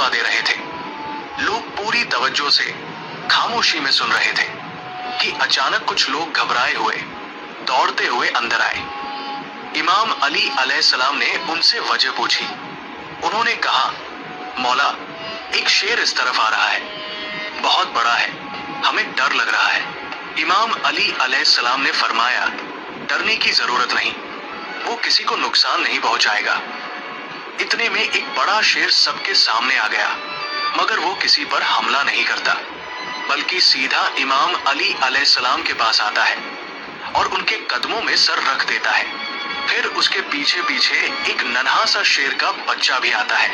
खुतबा दे रहे थे। लोग पूरी तवज्जो से खामोशी में सुन रहे थे कि अचानक कुछ लोग घबराए हुए दौड़ते हुए अंदर आए। इमाम अली अलैहिस्सलाम ने उनसे वजह पूछी। उन्होंने कहा, मौला, एक शेर इस तरफ आ रहा है, बहुत बड़ा है, हमें डर लग रहा है। इमाम अली अलैहिस्सलाम ने फरमाया, डरने की जरूरत नहीं, वो किसी को नुकसान नहीं पहुंचाएगा। इतने में एक बड़ा शेर सबके सामने आ गया, मगर वो किसी पर हमला नहीं करता, बल्कि सीधा इमाम अली अलैहिस्सलाम के पास आता है और उनके कदमों में सर रख देता है। फिर उसके पीछे पीछे एक नन्हा सा शेर का बच्चा भी आता है।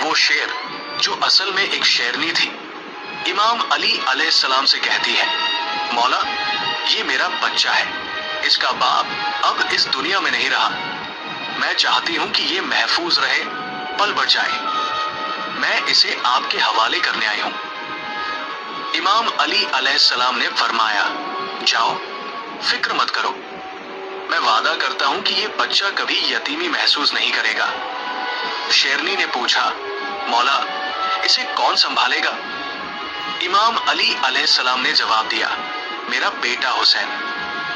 वो शेर, जो असल में एक शेरनी थी, इमाम अली अलैहिस्सलाम से कहती है, मौला, ये मेरा बच्चा है, इसका बाप अब इस दुनिया में नहीं रहा, मैं चाहती हूँ कि ये महफूज रहे, पल बचाए, मैं इसे आपके हवाले करने आई हूँ। इमाम अली अलैहिस्सलाम ने फरमाया, जाओ, फिक्र मत करो, मैं वादा करता हूँ कि ये बच्चा कभी यतीमी महसूस नहीं करेगा। शेरनी ने पूछा, मौला, इसे कौन संभालेगा? इमाम अली अलैहिस्सलाम ने जवाब दिया, मेरा बेटा हुसैन।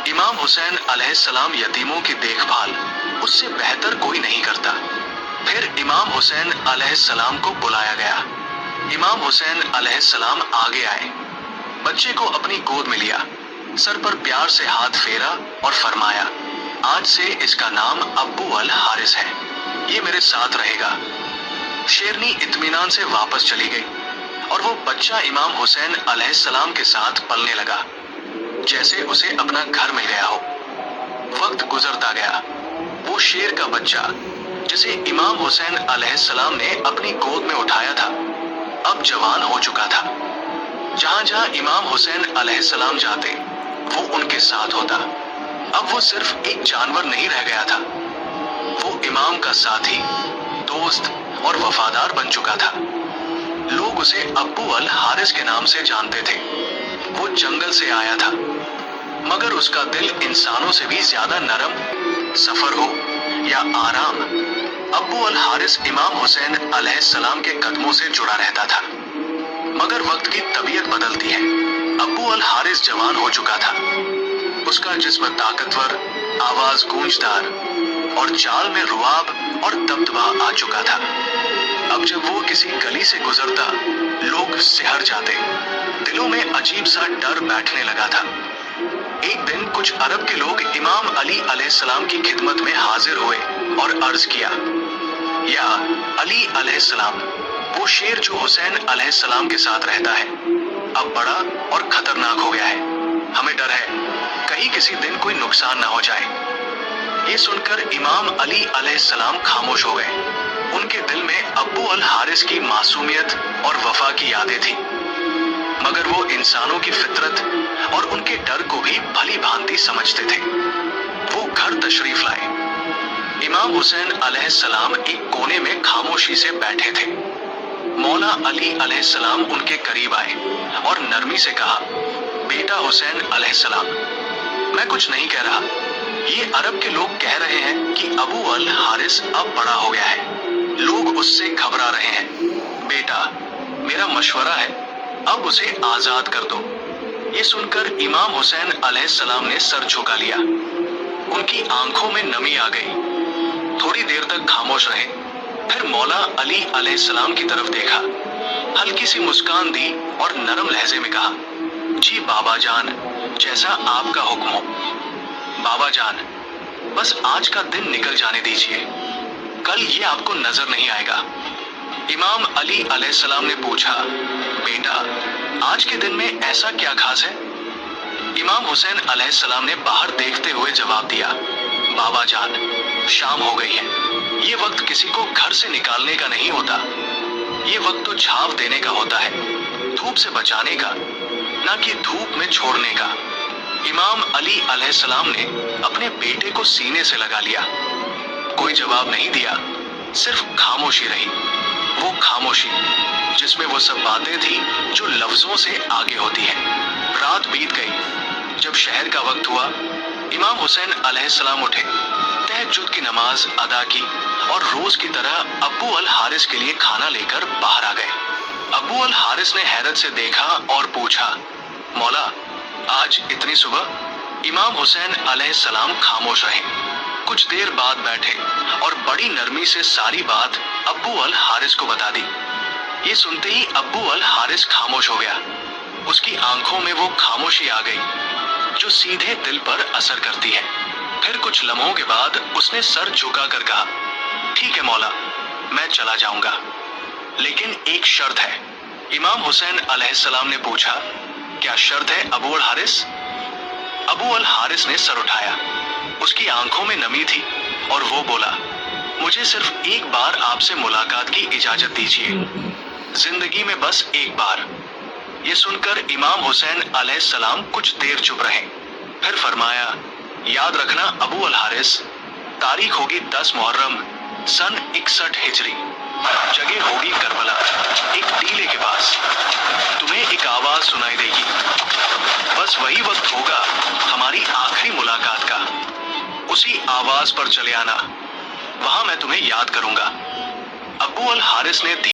इमाम हुसैन अलैहिस्सलाम यतीमों की देखभाल उससे बेहतर कोई नहीं करता। फिर इमाम हुसैन अलैहिस्सलाम को बुलाया गया। इमाम हुसैन अलैहिस्सलाम आगे आए, बच्चे को अपनी गोद में लिया, सर पर प्यार से हाथ फेरा और फरमाया, आज से इसका नाम अब्बू अल हारिस है, ये मेरे साथ रहेगा। शेरनी इत्मीनान से वापस चली गई और वो बच्चा इमाम हुसैन अलैहिस्सलाम के साथ पलने लगा, जैसे उसे अपना घर मिल गया हो। वक्त गुजरता गया। वो शेर का बच्चा, जिसे इमाम हुसैन अलैहिस्सलाम ने अपनी गोद में उठाया था, अब जवान हो चुका था। जहां जहां इमाम हुसैन अलैहिस्सलाम जाते, वो उनके साथ होता। अब वो सिर्फ एक जानवर नहीं रह गया था, वो इमाम का साथी, दोस्त और वफादार बन चुका था। लोग उसे अब्बू अल हारिस के नाम से जानते थे। वो जंगल से आया था, मगर उसका दिल इंसानों से भी ज्यादा नरम, सफर हो या आराम, अब्बू अल हारिस इमाम हुसैन अलैहिस्सलाम के कदमों से जुड़ा रहता था। मगर वक्त की तबीयत बदलती है। अब्बू अल हारिस जवान हो चुका था, उसका जिस्म ताकतवर, आवाज गूंजदार और चाल में रुआब और दबदबा आ चुका था। अब जब वो किसी गली से गुजरता, लोग सिहर जाते, दिलों में अजीब सा डर बैठने लगा था। एक दिन कुछ अरब के लोग इमाम अली अलैहिस्सलाम की खिदमत में हाजिर हुए और अर्ज किया, या अली अलैहिस्सलाम, वो शेर जो हुसैन अलैहिस्सलाम के साथ रहता है, अब बड़ा और खतरनाक हो गया है, हमें डर है कहीं किसी दिन कोई नुकसान ना हो जाए। ये सुनकर इमाम अली अलैहिस्सलाम खामोश हो गए। उनके दिल में अब्बू अल हारिस की मासूमियत और वफा की यादें थी, मगर वो इंसानों की फितरत और उनके डर को भी भली भांति समझते थे। वो घर तशरीफ लाए। इमाम हुसैन अलैहिस्सलाम एक कोने में खामोशी से बैठे थे। मौला अली अलैहिस्सलाम उनके करीब आए और नरमी से कहा, बेटा हुसैन अलैहिस्सलाम, मैं कुछ नहीं कह रहा, ये अरब के लोग कह रहे हैं कि अबू अल हारिस अब बड़ा हो गया है, लोग उससे घबरा रहे हैं। बेटा, मेरा मशवरा है, अब उसे आजाद कर दो। ये सुनकर इमाम हुसैन अलैहिस्सलाम ने सर झुका लिया। उनकी आंखों में नमी आ गई। थोड़ी देर तक खामोश रहे, फिर मौला अली अलैहिस्सलाम की तरफ देखा, हल्की सी मुस्कान दी और नरम लहजे में कहा, जी बाबा जान, जैसा आपका हुक्म हो। बाबा जान, बस आज का दिन निकल जाने दीजिए, कल ये आपको नजर नहीं आएगा। इमाम अली अलैहिस्सलाम ने पूछा, बेटा, आज के दिन में ऐसा क्या खास है? इमाम हुसैन अलैहिस्सलाम ने बाहर देखते हुए जवाब दिया, बाबा जान, शाम हो गई है, ये वक्त किसी को घर से निकालने का नहीं होता, ये वक्त तो छाव देने का होता है, धूप से बचाने का, ना कि धूप में छोड़ने का। इमाम अली अलैहिस्सलाम ने अपने बेटे को सीने से लगा लिया। कोई जवाब नहीं दिया, सिर्फ खामोशी रही। वो खामोशी जिसमें वो सब बातें थी जो लफ्जों से आगे होती है। रात बीत गई। जब शहर का वक्त हुआ, इमाम हुसैन अलैहिस्सलाम उठे, तहज्जुद की नमाज अदा की और रोज की तरह अब्बू अल हारिस के लिए खाना लेकर बाहर आ गए। अब्बू अल हारिस ने हैरत से देखा और पूछा, मौला, आज इतनी सुबह? इमाम हुसैन अलैहिस्सलाम खामोश रहे। कुछ देर बाद बैठे और बड़ी नरमी से सारी बात अब्बू अल हारिस को बता दी। ये सुनते ही अब्बू अल हारिस खामोश हो गया। उसकी आंखों में वो खामोशी आ गई जो सीधे दिल पर असर करती है। फिर कुछ लम्हों के बाद उसने सर झुका कर कहा, ठीक है मौला, मैं चला जाऊंगा, लेकिन एक शर्त है। इमाम हुसैन अलैहिस्सलाम ने पूछा, क्या शर्त है अबू अल हारिस? अबू अल हारिस ने सर उठाया। उसकी आंखों में नमी थी और वो बोला, मुझे सिर्फ एक बार आपसे मुलाकात की इजाजत दीजिए, जिंदगी में बस एक बार। ये सुनकर इमाम हुसैन अलैहिस्सलाम कुछ देर चुप रहे। फिर फरमाया, याद रखना अबू अल हारिस, तारीख होगी 10 मुहर्रम सन 61 हिजरी, जगह होगी करबला, एक टीले के पास। तुम्हें एक आवाज सुनाई देगी, बस वही वक्त होगा हमारी आखिरी मुलाकात का। उसी आवाज पर चले आना, वहां मैं तुम्हें याद करूंगा। अब्बू अल हारिस ने